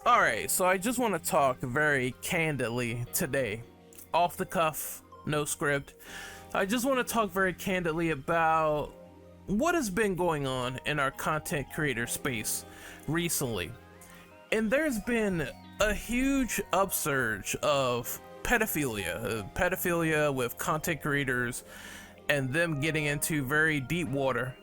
Alright, so I just want to talk very candidly today. Off the cuff, no script. I just want to talk very candidly about what has been going on in our content creator space recently. And there's been a huge upsurge of pedophilia with content creators and them getting into very deep water,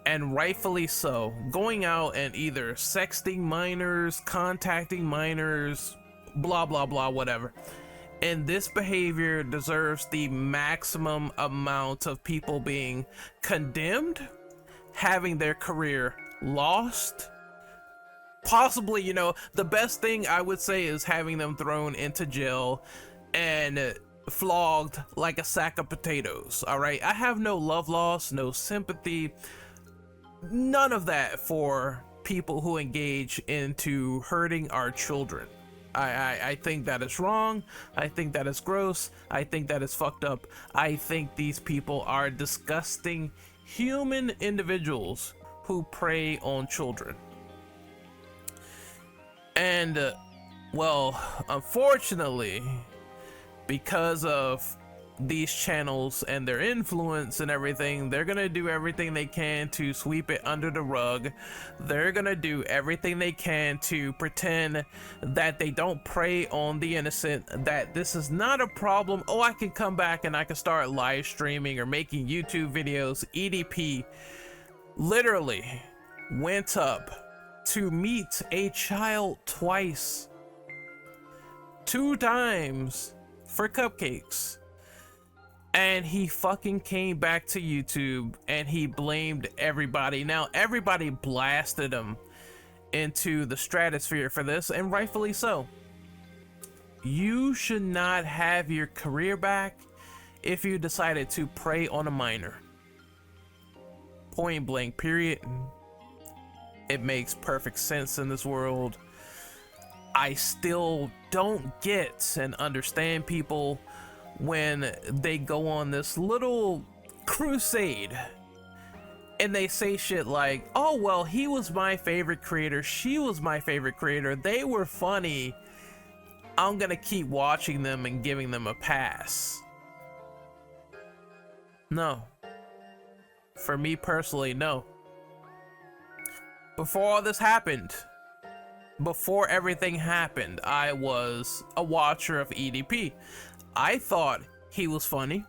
and rightfully so, going out and either sexting minors, contacting minors, blah blah blah, whatever. And this behavior deserves the maximum amount of people being condemned, having their career lost, possibly, the best thing I would say is having them thrown into jail and flogged like a sack of potatoes. All right, I have no love loss, no sympathy, none of that for people who engage into hurting our children. I think that is wrong. I think that is gross. I think that is fucked up. I think these people are disgusting human individuals who prey on children. And well, unfortunately, because of these channels and their influence and everything, they're gonna do everything they can to sweep it under the rug. They're gonna do everything they can to pretend that they don't prey on the innocent, that this is not a problem. Oh, I can come back and I can start live streaming or making YouTube videos. EDP literally went up to meet a child twice, 2 times for cupcakes. And he fucking came back to YouTube and he blamed everybody. Now, everybody blasted him into the stratosphere for this, and rightfully so. You should not have your career back if you decided to prey on a minor. Point blank, period. It makes perfect sense in this world. I still don't get and understand people when they go on this little crusade and they say shit like, oh well, he was my favorite creator, she was my favorite creator, they were funny, I'm gonna keep watching them and giving them a pass. No. For me personally, no. Before all this happened, before everything happened, I was a watcher of EDP. I thought he was funny.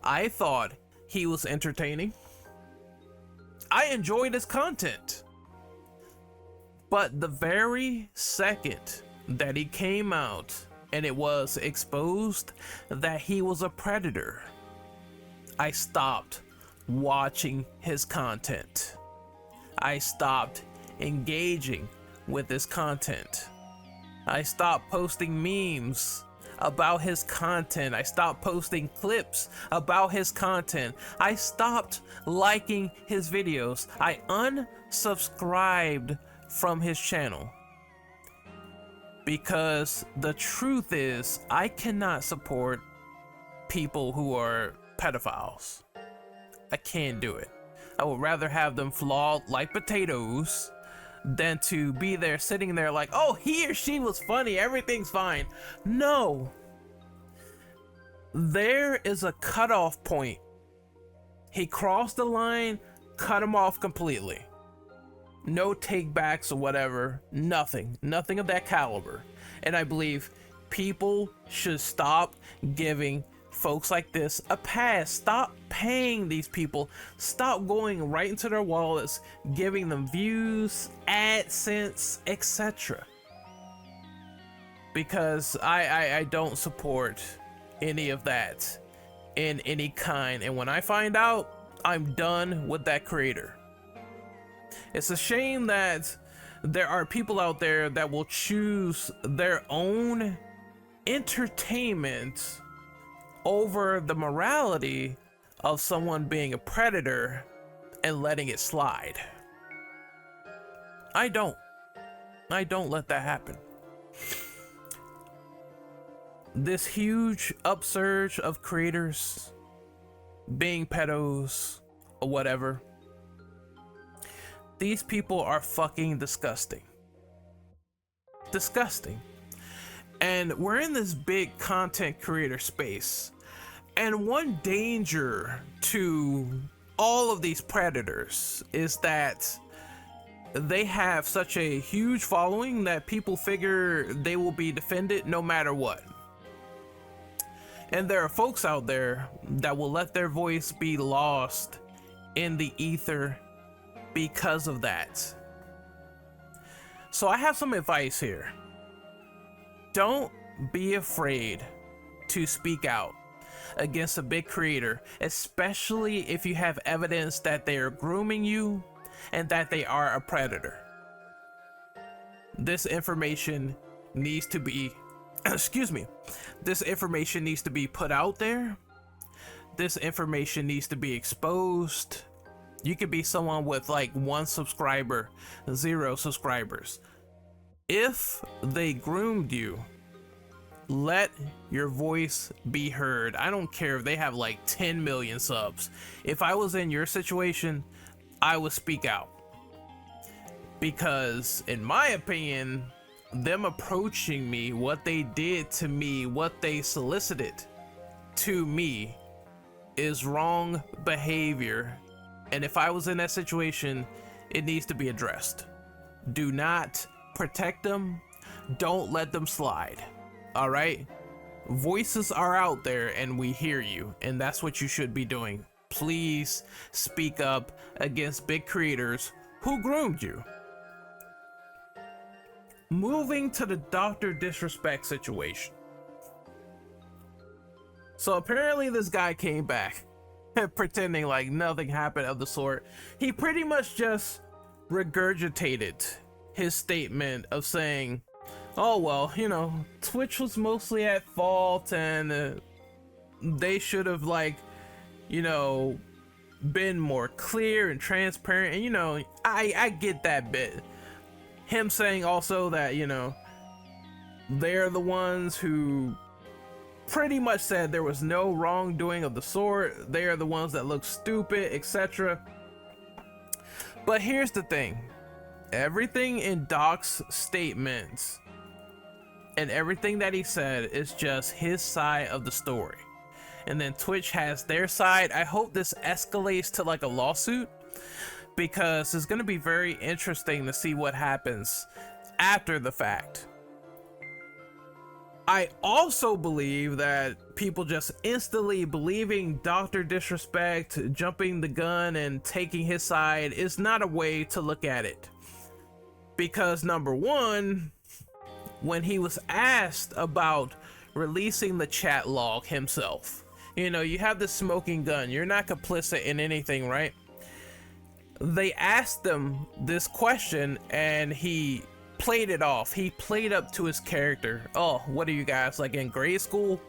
I thought he was entertaining. I enjoyed his content. But the very second that he came out and it was exposed that he was a predator, I stopped watching his content. I stopped engaging with his content. I stopped posting memes about his content. I stopped posting clips about his content. I stopped liking his videos. I unsubscribed from his channel because the truth is I cannot support people who are pedophiles. I can't do it. I would rather have them flogged like potatoes than to be there sitting there like, oh, he or she was funny, everything's fine. No. There is a cutoff point. He crossed the line, cut him off completely. No takebacks or whatever, nothing of that caliber. And I believe people should stop giving folks like this a pass. Stop paying these people. Stop going right into their wallets, giving them views, AdSense, etc. Because I don't support any of that in any kind. And when I find out, I'm done with that creator. It's a shame that there are people out there that will choose their own entertainment over the morality of someone being a predator and letting it slide. I don't let that happen. This huge upsurge of creators being pedos or whatever, these people are fucking disgusting. disgusting. And we're in this big content creator space. And one danger to all of these predators is that they have such a huge following that people figure they will be defended no matter what. And there are folks out there that will let their voice be lost in the ether because of that. So I have some advice here. Don't be afraid to speak out against a big creator, especially if you have evidence that they are grooming you and that they are a predator. This information needs to be, this information needs to be put out there. This information needs to be exposed. You could be someone with like 1 subscriber, 0 subscribers. If they groomed you, let your voice be heard. I don't care if they have like 10 million subs. If I was in your situation, I would speak out. Because in my opinion, them approaching me, what they did to me, what they solicited to me is wrong behavior. And if I was in that situation, it needs to be addressed. Do not protect them. Don't let them slide. All right? Voices are out there and we hear you, and that's what you should be doing. Please speak up against big creators who groomed you. Moving to the Dr. Disrespect situation. So apparently this guy came back pretending like nothing happened of the sort. He pretty much just regurgitated his statement of saying, oh well, you know, Twitch was mostly at fault and they should have, like, you know, been more clear and transparent. And you know, I get that bit. Him saying also that, you know, they're the ones who pretty much said there was no wrongdoing of the sort. They are the ones that look stupid, etc. But here's the thing. Everything in Doc's statements and everything that he said is just his side of the story. And then Twitch has their side. I hope this escalates to like a lawsuit, because it's going to be very interesting to see what happens after the fact. I also believe that people just instantly believing Dr. Disrespect, jumping the gun and taking his side is not a way to look at it. Because number one, when he was asked about releasing the chat log himself, you know, you have the smoking gun, you're not complicit in anything, right? They asked him this question and he played it off. He played up to his character. Oh, what are you guys, like in grade school?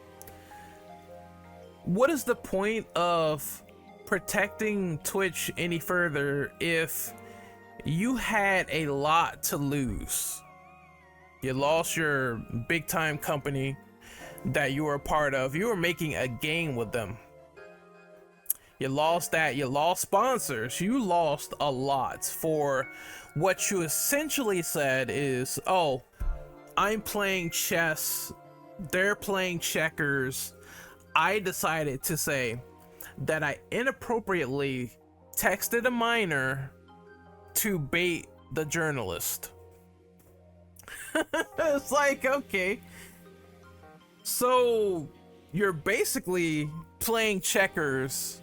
What is the point of protecting Twitch any further if you had a lot to lose? You lost your big time company that you were a part of. You were making a game with them. You lost that. You lost sponsors. You lost a lot for what you essentially said is, oh, I'm playing chess, they're playing checkers. I decided to say that I inappropriately texted a minor to bait the journalist. It's like, okay, so you're basically playing checkers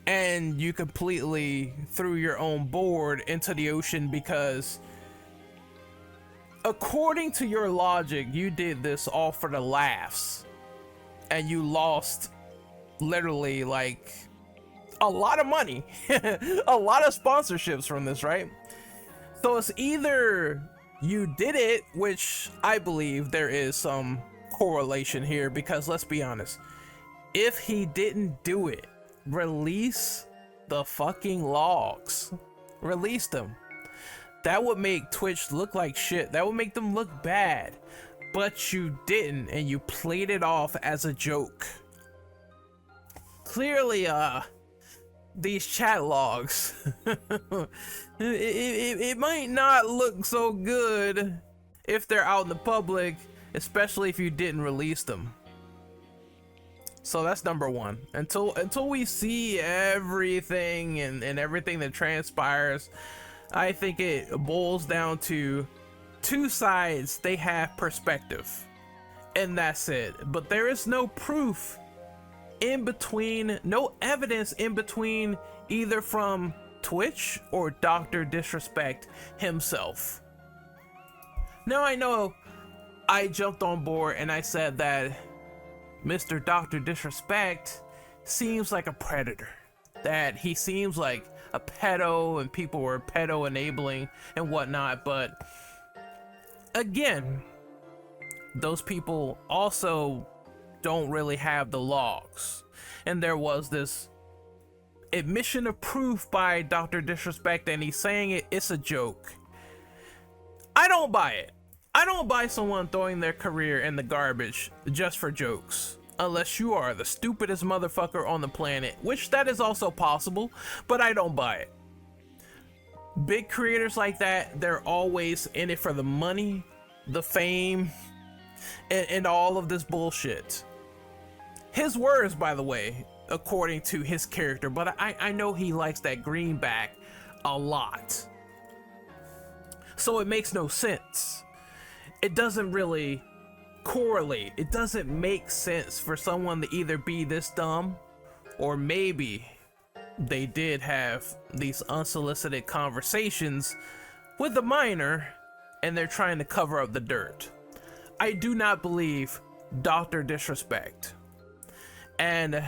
and you completely threw your own board into the ocean because according to your logic, you did this all for the laughs and you lost literally like a lot of money, a lot of sponsorships from this, right? So it's either you did it, which I believe there is some correlation here, because let's be honest, if he didn't do it, release the fucking logs. Release them. That would make Twitch look like shit. That would make them look bad. But you didn't, and you played it off as a joke. Clearly, these chat logs, it might not look so good if they're out in the public, especially if you didn't release them. So that's number one. Until we see everything and everything that transpires, I think it boils down to two sides. They have perspective, and that's it. But there is no proof in between, no evidence in between, either from Twitch or Dr. Disrespect himself. Now I know I jumped on board and I said that Mr. Dr. Disrespect seems like a predator, that he seems like a pedo and people were pedo enabling and whatnot. But again, those people also don't really have the logs, and there was this admission of proof by Dr. Disrespect, and he's saying it's a joke. I don't buy it. I don't buy someone throwing their career in the garbage just for jokes, unless you are the stupidest motherfucker on the planet, which that is also possible, but I don't buy it. Big creators like that, they're always in it for the money, the fame, and all of this bullshit. His words, by the way, according to his character, but I know he likes that greenback a lot. So it makes no sense. It doesn't really correlate. It doesn't make sense for someone to either be this dumb, or maybe they did have these unsolicited conversations with a minor and they're trying to cover up the dirt. I do not believe Dr. Disrespect. And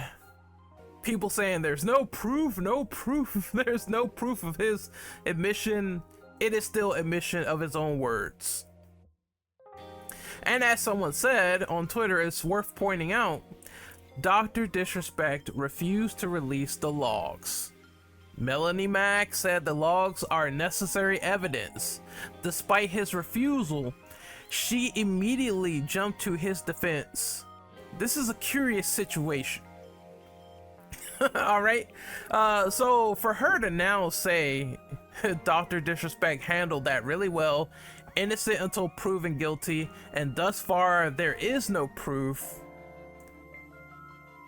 people saying there's no proof, there's no proof of his admission. It is still admission of his own words. And as someone said on Twitter, it's worth pointing out, Dr. Disrespect refused to release the logs. Melanie Mack said the logs are necessary evidence. Despite his refusal, she immediately jumped to his defense. This is a curious situation. All right. So for her to now say Dr. Disrespect handled that really well, innocent until proven guilty, and thus far there is no proof,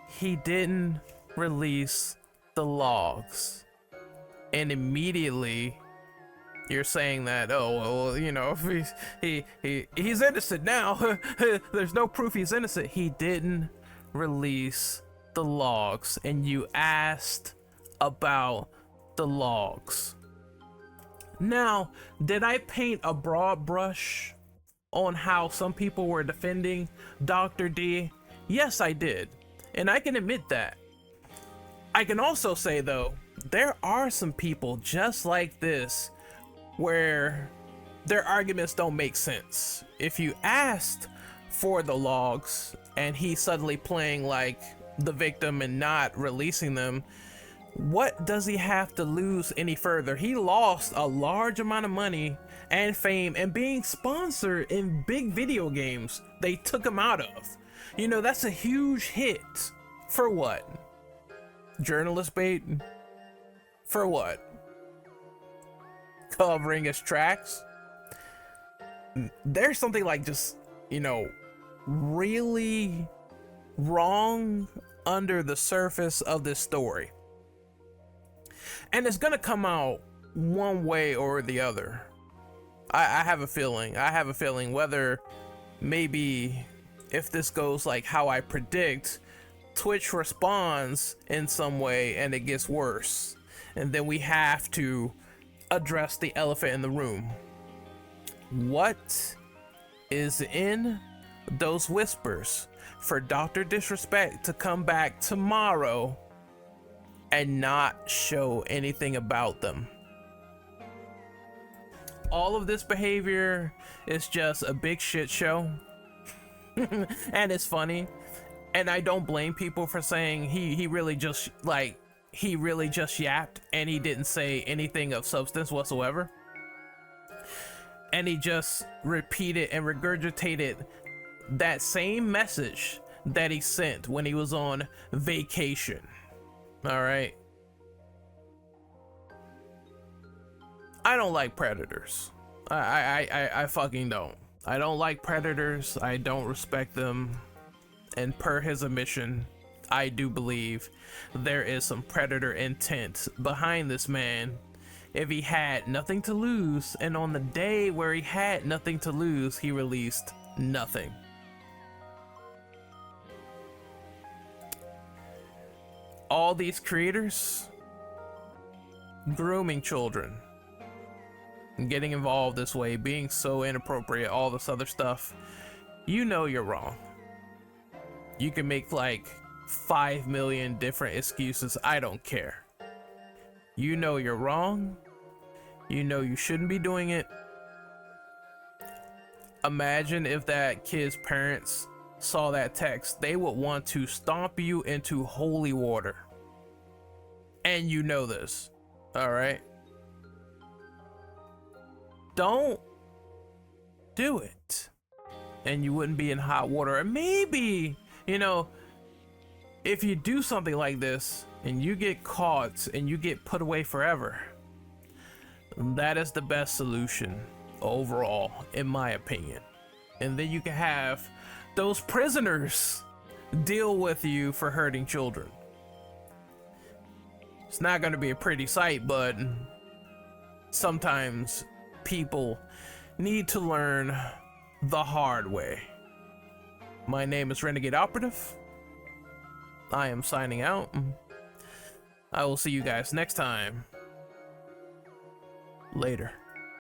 he didn't release the logs. And immediately you're saying that, oh well, you know, he's innocent now. There's no proof he's innocent. He didn't release the logs, and you asked about the logs. Now, did I paint a broad brush on how some people were defending Dr. D? Yes, I did, and I can admit that. I can also say though, there are some people just like this where their arguments don't make sense. If you asked for the logs and he's suddenly playing like the victim and not releasing them, what does he have to lose any further? He lost a large amount of money and fame and being sponsored in big video games they took him out of. You know, that's a huge hit. For what? Journalist bait? For what? Covering his tracks? There's something like just, you know, really wrong under the surface of this story. And it's gonna come out one way or the other. I have a feeling. Whether maybe if this goes like how I predict, Twitch responds in some way and it gets worse. And then we have to address the elephant in the room. What is in those whispers for Dr. Disrespect to come back tomorrow and not show anything about them? All of this behavior is just a big shit show. And it's funny. And I don't blame people for saying he really just yapped and he didn't say anything of substance whatsoever. And he just repeated and regurgitated that same message that he sent when he was on vacation. All right. I don't like predators. I fucking don't. I don't like predators. I don't respect them. And per his admission, I do believe there is some predator intent behind this man. If he had nothing to lose, and on the day where he had nothing to lose, he released nothing. All these creators grooming children, getting involved this way, being so inappropriate, all this other stuff, you know you're wrong. You can make like 5 million different excuses. I don't care. You know you're wrong. You know you shouldn't be doing it. Imagine if that kid's parents saw that text. They would want to stomp you into holy water. And you know this. All right? Don't do it. And you wouldn't be in hot water. And maybe, you know, if you do something like this and you get caught and you get put away forever, that is the best solution overall, in my opinion. And then you can have those prisoners deal with you for hurting children. It's not going to be a pretty sight, but sometimes people need to learn the hard way. My name is Renegade Operative. I am signing out. I will see you guys next time. Later.